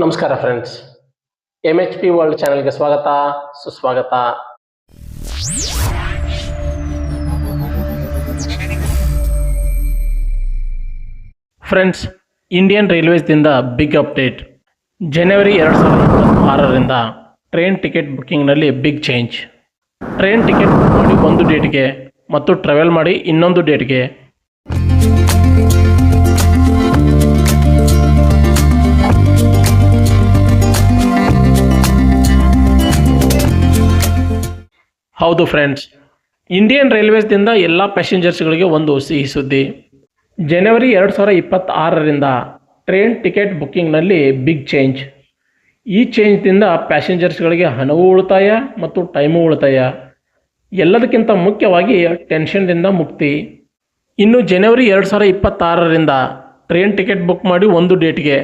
ನಮಸ್ಕಾರ friends, MHP world ಚಾನೆಲ್ಗೆ ಸ್ವಾಗತ ಸುಸ್ವಾಗತ. ಫ್ರೆಂಡ್ಸ್, ಇಂಡಿಯನ್ ರೈಲ್ವೇಸ್ದಿಂದ ಬಿಗ್ ಅಪ್ಡೇಟ್. ಜನವರಿ 2026ರಿಂದ ಟ್ರೈನ್ ಟಿಕೆಟ್ ಬುಕ್ಕಿಂಗ್ನಲ್ಲಿ big change. Train ticket book ಮಾಡಿ ಒಂದು ಡೇಟ್ಗೆ ಮತ್ತು ಟ್ರಾವೆಲ್ ಮಾಡಿ ಇನ್ನೊಂದು ಡೇಟ್ಗೆ. ಹೌದು ಫ್ರೆಂಡ್ಸ್, ಇಂಡಿಯನ್ ರೈಲ್ವೇಸ್ದಿಂದ ಎಲ್ಲ ಪ್ಯಾಸೆಂಜರ್ಸ್ಗಳಿಗೆ ಒಂದು ಸಿಹಿ ಸುದ್ದಿ. ಜನವರಿ 2026ರಿಂದ ಟ್ರೈನ್ ಟಿಕೆಟ್ ಬುಕ್ಕಿಂಗ್ನಲ್ಲಿ ಬಿಗ್ ಚೇಂಜ್. ಈ ಚೇಂಜ್ದಿಂದ ಪ್ಯಾಸೆಂಜರ್ಸ್ಗಳಿಗೆ ಹಣವೂ ಉಳಿತಾಯ ಮತ್ತು ಟೈಮು ಉಳಿತಾಯ. ಎಲ್ಲದಕ್ಕಿಂತ ಮುಖ್ಯವಾಗಿ ಟೆನ್ಷನ್ದಿಂದ ಮುಕ್ತಿ. ಇನ್ನು ಜನವರಿ 2026ರಿಂದ ಟ್ರೈನ್ ಟಿಕೆಟ್ ಬುಕ್ ಮಾಡಿ ಒಂದು ಡೇಟ್ಗೆ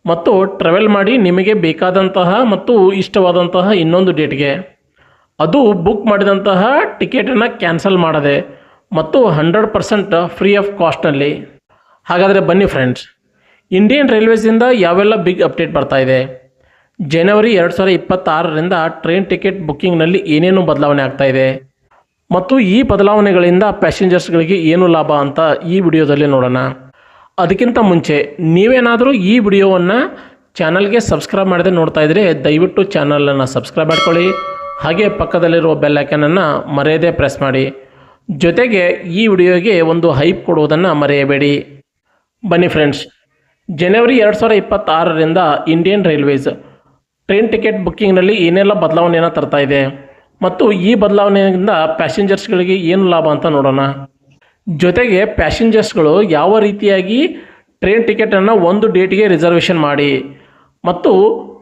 ಮತ್ತು ಟ್ರಾವೆಲ್ ಮಾಡಿ ನಿಮಗೆ ಬೇಕಾದಂತಹ ಮತ್ತು ಇಷ್ಟವಾದಂತಹ ಇನ್ನೊಂದು ಡೇಟ್ಗೆ. ಅದು ಬುಕ್ ಮಾಡಿದಂತಹ ಟಿಕೆಟನ್ನು ಕ್ಯಾನ್ಸಲ್ ಮಾಡದೆ ಮತ್ತು 100% ಫ್ರೀ ಆಫ್ ಕಾಸ್ಟ್ನಲ್ಲಿ. ಹಾಗಾದರೆ ಬನ್ನಿ ಫ್ರೆಂಡ್ಸ್, ಇಂಡಿಯನ್ ರೈಲ್ವೇಸಿಂದ ಯಾವೆಲ್ಲ ಬಿಗ್ ಅಪ್ಡೇಟ್ ಬರ್ತಾ ಇದೆ, ಜನವರಿ 2026ರಿಂದ ಟ್ರೈನ್ ಟಿಕೆಟ್ ಬುಕ್ಕಿಂಗ್ನಲ್ಲಿ ಏನೇನು ಬದಲಾವಣೆ ಆಗ್ತಾ ಇದೆ ಮತ್ತು ಈ ಬದಲಾವಣೆಗಳಿಂದ ಪ್ಯಾಸೆಂಜರ್ಸ್ಗಳಿಗೆ ಏನು ಲಾಭ ಅಂತ ಈ ವಿಡಿಯೋದಲ್ಲಿ ನೋಡೋಣ. ಅದಕ್ಕಿಂತ ಮುಂಚೆ ನೀವೇನಾದರೂ ಈ ವಿಡಿಯೋವನ್ನು ಚಾನಲ್ಗೆ ಸಬ್ಸ್ಕ್ರೈಬ್ ಮಾಡದೆ ನೋಡ್ತಾ ಇದ್ದರೆ ದಯವಿಟ್ಟು ಚಾನಲನ್ನು ಸಬ್ಸ್ಕ್ರೈಬ್ ಮಾಡ್ಕೊಳ್ಳಿ. ಹಾಗೆ ಪಕ್ಕದಲ್ಲಿರುವ ಬೆಲ್ ಐಕನನ್ನು ಮರೆಯದೇ ಪ್ರೆಸ್ ಮಾಡಿ. ಜೊತೆಗೆ ಈ ವಿಡಿಯೋಗೆ ಒಂದು ಹೈಪ್ ಕೊಡುವುದನ್ನು ಮರೆಯಬೇಡಿ. ಬನ್ನಿ ಫ್ರೆಂಡ್ಸ್, ಜನವರಿ 2026ರಿಂದ ಇಂಡಿಯನ್ ರೈಲ್ವೇಸ್ ಟ್ರೈನ್ ಟಿಕೆಟ್ ಬುಕ್ಕಿಂಗ್ನಲ್ಲಿ ಏನೆಲ್ಲ ಬದಲಾವಣೆಯನ್ನು ತರ್ತಾ ಇದೆ ಮತ್ತು ಈ ಬದಲಾವಣೆಯಿಂದ ಪ್ಯಾಸೆಂಜರ್ಸ್ಗಳಿಗೆ ಏನು ಲಾಭ ಅಂತ ನೋಡೋಣ. ಜೊತೆಗೆ ಪ್ಯಾಸೆಂಜರ್ಸ್ಗಳು ಯಾವ ರೀತಿಯಾಗಿ ಟ್ರೈನ್ ಟಿಕೆಟನ್ನು ಒಂದು ಡೇಟ್ಗೆ ರಿಸರ್ವೇಷನ್ ಮಾಡಿ ಮತ್ತು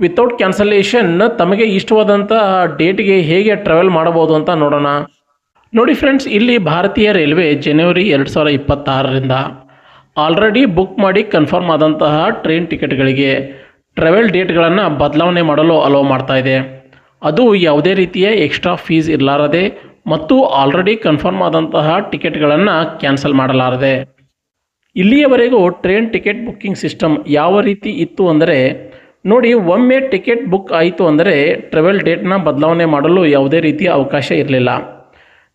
ವಿತೌಟ್ ಕ್ಯಾನ್ಸಲೇಷನ್ ತಮಗೆ ಇಷ್ಟವಾದಂಥ ಡೇಟ್ಗೆ ಹೇಗೆ ಟ್ರಾವೆಲ್ ಮಾಡಬಹುದು ಅಂತ ನೋಡೋಣ. ನೋಡಿ ಫ್ರೆಂಡ್ಸ್, ಇಲ್ಲಿ ಭಾರತೀಯ ರೈಲ್ವೆ ಜನವರಿ 2026ರಿಂದ ಆಲ್ರೆಡಿ ಬುಕ್ ಮಾಡಿ ಕನ್ಫರ್ಮ್ ಆದಂತಹ ಟ್ರೈನ್ ಟಿಕೆಟ್ಗಳಿಗೆ ಟ್ರಾವೆಲ್ ಡೇಟ್ಗಳನ್ನು ಬದಲಾವಣೆ ಮಾಡಲು ಅಲೋ ಮಾಡ್ತಾ ಇದೆ. ಅದು ಯಾವುದೇ ರೀತಿಯ ಎಕ್ಸ್ಟ್ರಾ ಫೀಸ್ ಇರಲಾರದೆ ಮತ್ತು ಆಲ್ರೆಡಿ ಕನ್ಫರ್ಮ್ ಆದಂತಹ ಟಿಕೆಟ್ಗಳನ್ನು ಕ್ಯಾನ್ಸಲ್ ಮಾಡಲಾರದೆ. ಇಲ್ಲಿಯವರೆಗೂ ಟ್ರೈನ್ ಟಿಕೆಟ್ ಬುಕ್ಕಿಂಗ್ ಸಿಸ್ಟಮ್ ಯಾವ ರೀತಿ ಇತ್ತು ಅಂದರೆ, ನೋಡಿ, ಒಮ್ಮೆ ಟಿಕೆಟ್ ಬುಕ್ ಆಯಿತು ಅಂದರೆ ಟ್ರಾವೆಲ್ ಡೇಟ್ನ ಬದಲಾವಣೆ ಮಾಡಲು ಯಾವುದೇ ರೀತಿಯ ಅವಕಾಶ ಇರಲಿಲ್ಲ.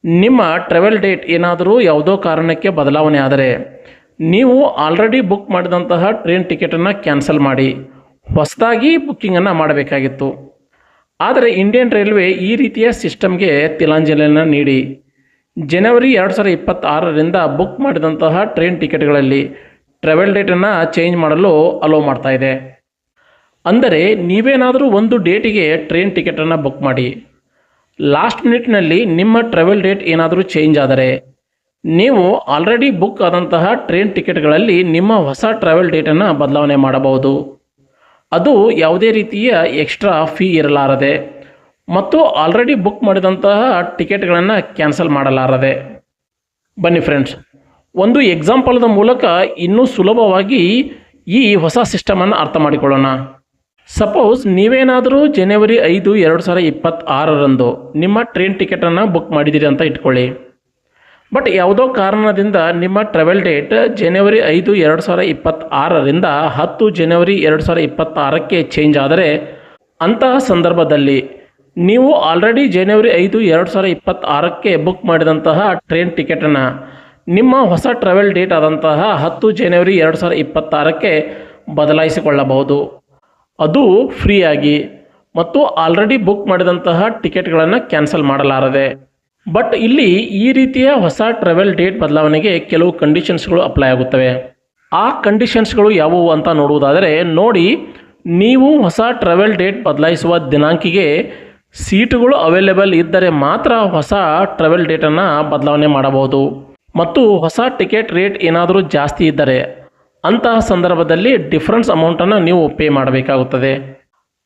ನಿಮ್ಮ ಟ್ರಾವೆಲ್ ಡೇಟ್ ಏನಾದರೂ ಯಾವುದೋ ಕಾರಣಕ್ಕೆ ಬದಲಾವಣೆ ಆದರೆ ನೀವು ಆಲ್ರೆಡಿ ಬುಕ್ ಮಾಡಿದಂತಹ ಟ್ರೈನ್ ಟಿಕೆಟನ್ನು ಕ್ಯಾನ್ಸಲ್ ಮಾಡಿ ಹೊಸದಾಗಿ ಬುಕ್ಕಿಂಗನ್ನು ಮಾಡಬೇಕಾಗಿತ್ತು. ಆದರೆ ಇಂಡಿಯನ್ ರೈಲ್ವೆ ಈ ರೀತಿಯ ಸಿಸ್ಟಮ್ಗೆ ತಿಲಾಂಜಲಿಯನ್ನು ನೀಡಿ ಜನವರಿ 2026ರಿಂದ ಬುಕ್ ಮಾಡಿದಂತಹ ಟ್ರೈನ್ ಟಿಕೆಟ್ಗಳಲ್ಲಿ ಟ್ರಾವೆಲ್ ಡೇಟನ್ನು ಚೇಂಜ್ ಮಾಡಲು ಅಲೋ ಮಾಡ್ತಾ ಇದೆ. ಅಂದರೆ ನೀವೇನಾದರೂ ಒಂದು ಡೇಟಿಗೆ ಟ್ರೈನ್ ಟಿಕೆಟನ್ನು ಬುಕ್ ಮಾಡಿ ಲಾಸ್ಟ್ ಮಿನಿಟ್ನಲ್ಲಿ ನಿಮ್ಮ ಟ್ರಾವೆಲ್ ಡೇಟ್ ಏನಾದರೂ ಚೇಂಜ್ ಆದರೆ ನೀವು ಆಲ್ರೆಡಿ ಬುಕ್ ಆದಂತಹ ಟ್ರೈನ್ ಟಿಕೆಟ್ಗಳಲ್ಲಿ ನಿಮ್ಮ ಹೊಸ ಟ್ರಾವೆಲ್ ಡೇಟನ್ನು ಬದಲಾವಣೆ ಮಾಡಬಹುದು. ಅದು ಯಾವುದೇ ರೀತಿಯ ಎಕ್ಸ್ಟ್ರಾ ಫೀ ಇರಲಾರದೆ ಮತ್ತು ಆಲ್ರೆಡಿ ಬುಕ್ ಮಾಡಿದಂತಹ ಟಿಕೆಟ್ಗಳನ್ನು ಕ್ಯಾನ್ಸಲ್ ಮಾಡಲಾರದೆ. ಬನ್ನಿ ಫ್ರೆಂಡ್ಸ್, ಒಂದು ಎಕ್ಸಾಂಪಲ್ದ ಮೂಲಕ ಇನ್ನೂ ಸುಲಭವಾಗಿ ಈ ಹೊಸ ಸಿಸ್ಟಮನ್ನು ಅರ್ಥ ಮಾಡಿಕೊಳ್ಳೋಣ. ಸಪೋಸ್ ನೀವೇನಾದರೂ ಜನವರಿ 5, 2026ರಂದು ನಿಮ್ಮ ಟ್ರೈನ್ ಟಿಕೆಟನ್ನು ಬುಕ್ ಮಾಡಿದ್ದೀರಿ ಅಂತ ಇಟ್ಕೊಳ್ಳಿ. ಬಟ್ ಯಾವುದೋ ಕಾರಣದಿಂದ ನಿಮ್ಮ ಟ್ರಾವೆಲ್ ಡೇಟ್ ಜನವರಿ 5, 2026ರಿಂದ 10 ಜನವರಿ 2026ಕ್ಕೆ ಚೇಂಜ್ ಆದರೆ ಅಂತಹ ಸಂದರ್ಭದಲ್ಲಿ ನೀವು ಆಲ್ರೆಡಿ ಜನವರಿ 5, 2026ಕ್ಕೆ ಬುಕ್ ಮಾಡಿದಂತಹ ಟ್ರೈನ್ ಟಿಕೆಟನ್ನು ನಿಮ್ಮ ಹೊಸ ಟ್ರಾವೆಲ್ ಡೇಟ್ ಆದಂತಹ 10 ಜನವರಿ 2026ಕ್ಕೆ ಬದಲಾಯಿಸಿಕೊಳ್ಳಬಹುದು. ಅದು ಫ್ರೀಯಾಗಿ ಮತ್ತು ಆಲ್ರೆಡಿ ಬುಕ್ ಮಾಡಿದಂತಹ ಟಿಕೆಟ್ಗಳನ್ನು ಕ್ಯಾನ್ಸಲ್ ಮಾಡಲಾರದೆ. ಬಟ್ ಇಲ್ಲಿ ಈ ರೀತಿಯ ಹೊಸ ಟ್ರಾವೆಲ್ ಡೇಟ್ ಬದಲಾವಣೆಗೆ ಕೆಲವು ಕಂಡೀಷನ್ಸ್ಗಳು ಅಪ್ಲೈ ಆಗುತ್ತವೆ. ಆ ಕಂಡೀಷನ್ಸ್ಗಳು ಯಾವುವು ಅಂತ ನೋಡುವುದಾದರೆ, ನೋಡಿ, ನೀವು ಹೊಸ ಟ್ರಾವೆಲ್ ಡೇಟ್ ಬದಲಾಯಿಸುವ ದಿನಾಂಕಿಗೆ ಸೀಟುಗಳು ಅವೈಲೇಬಲ್ ಇದ್ದರೆ ಮಾತ್ರ ಹೊಸ ಟ್ರಾವೆಲ್ ಡೇಟನ್ನು ಬದಲಾವಣೆ ಮಾಡಬಹುದು ಮತ್ತು ಹೊಸ ಟಿಕೆಟ್ ರೇಟ್ ಏನಾದರೂ ಜಾಸ್ತಿ ಇದ್ದರೆ ಅಂತಹ ಸಂದರ್ಭದಲ್ಲಿ ಡಿಫ್ರೆನ್ಸ್ ಅಮೌಂಟನ್ನು ನೀವು ಪೇ ಮಾಡಬೇಕಾಗುತ್ತದೆ.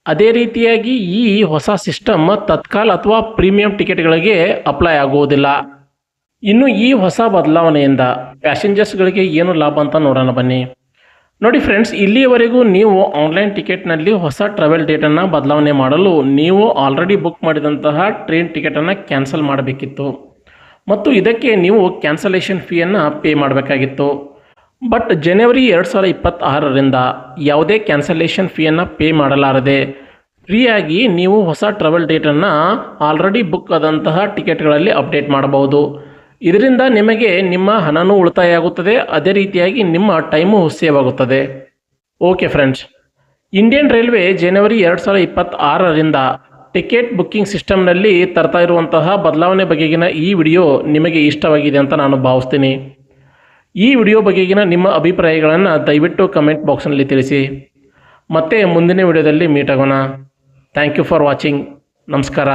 ಅದೇ ರೀತಿಯಾಗಿ ಈ ಹೊಸ ಸಿಸ್ಟಮ್ ತತ್ಕಾಲ್ ಅಥವಾ ಪ್ರೀಮಿಯಂ ಟಿಕೆಟ್ಗಳಿಗೆ ಅಪ್ಲೈ ಆಗುವುದಿಲ್ಲ. ಇನ್ನು ಈ ಹೊಸ ಬದಲಾವಣೆಯಿಂದ ಪ್ಯಾಸೆಂಜರ್ಸ್ಗಳಿಗೆ ಏನು ಲಾಭ ಅಂತ ನೋಡೋಣ ಬನ್ನಿ. ನೋಡಿ ಫ್ರೆಂಡ್ಸ್, ಇಲ್ಲಿಯವರೆಗೂ ನೀವು ಆನ್ಲೈನ್ ಟಿಕೆಟ್ನಲ್ಲಿ ಹೊಸ ಟ್ರಾವೆಲ್ ಡೇಟನ್ನು ಬದಲಾವಣೆ ಮಾಡಲು ನೀವು ಆಲ್ರೆಡಿ ಬುಕ್ ಮಾಡಿದಂತಹ ಟ್ರೈನ್ ಟಿಕೆಟನ್ನು ಕ್ಯಾನ್ಸಲ್ ಮಾಡಬೇಕಿತ್ತು ಮತ್ತು ಇದಕ್ಕೆ ನೀವು ಕ್ಯಾನ್ಸಲೇಷನ್ ಫೀಯನ್ನು ಪೇ ಮಾಡಬೇಕಾಗಿತ್ತು. ಬಟ್ ಜನವರಿ 2026ರಿಂದ ಯಾವುದೇ ಕ್ಯಾನ್ಸಲೇಷನ್ ಫೀಯನ್ನು ಪೇ ಮಾಡಲಾರದೆ ಫ್ರೀಯಾಗಿ ನೀವು ಹೊಸ ಟ್ರಾವೆಲ್ ಡೇಟನ್ನು ಆಲ್ರೆಡಿ ಬುಕ್ ಆದಂತಹ ಟಿಕೆಟ್ಗಳಲ್ಲಿ ಅಪ್ಡೇಟ್ ಮಾಡಬಹುದು. ಇದರಿಂದ ನಿಮಗೆ ನಿಮ್ಮ ಹಣನೂ ಉಳಿತಾಯ ಆಗುತ್ತದೆ, ಅದೇ ರೀತಿಯಾಗಿ ನಿಮ್ಮ ಟೈಮು ಸೇವ್ ಆಗುತ್ತದೆ. ಓಕೆ ಫ್ರೆಂಡ್ಸ್, ಇಂಡಿಯನ್ ರೈಲ್ವೆ ಜನವರಿ 2026ರಿಂದ ಟಿಕೆಟ್ ಬುಕ್ಕಿಂಗ್ ಸಿಸ್ಟಮ್ನಲ್ಲಿ ತರ್ತಾ ಇರುವಂತಹ ಬದಲಾವಣೆ ಬಗೆಗಿನ ಈ ವಿಡಿಯೋ ನಿಮಗೆ ಇಷ್ಟವಾಗಿದೆ ಅಂತ ನಾನು ಭಾವಿಸ್ತೀನಿ. ಈ ವಿಡಿಯೋ ಬಗೆಗಿನ ನಿಮ್ಮ ಅಭಿಪ್ರಾಯಗಳನ್ನು ದಯವಿಟ್ಟು ಕಮೆಂಟ್ ಬಾಕ್ಸ್ನಲ್ಲಿ ತಿಳಿಸಿ. ಮತ್ತೆ ಮುಂದಿನ ವಿಡಿಯೋದಲ್ಲಿ ಮೀಟ್ ಆಗೋಣ. Thank you for watching. ನಮಸ್ಕಾರ.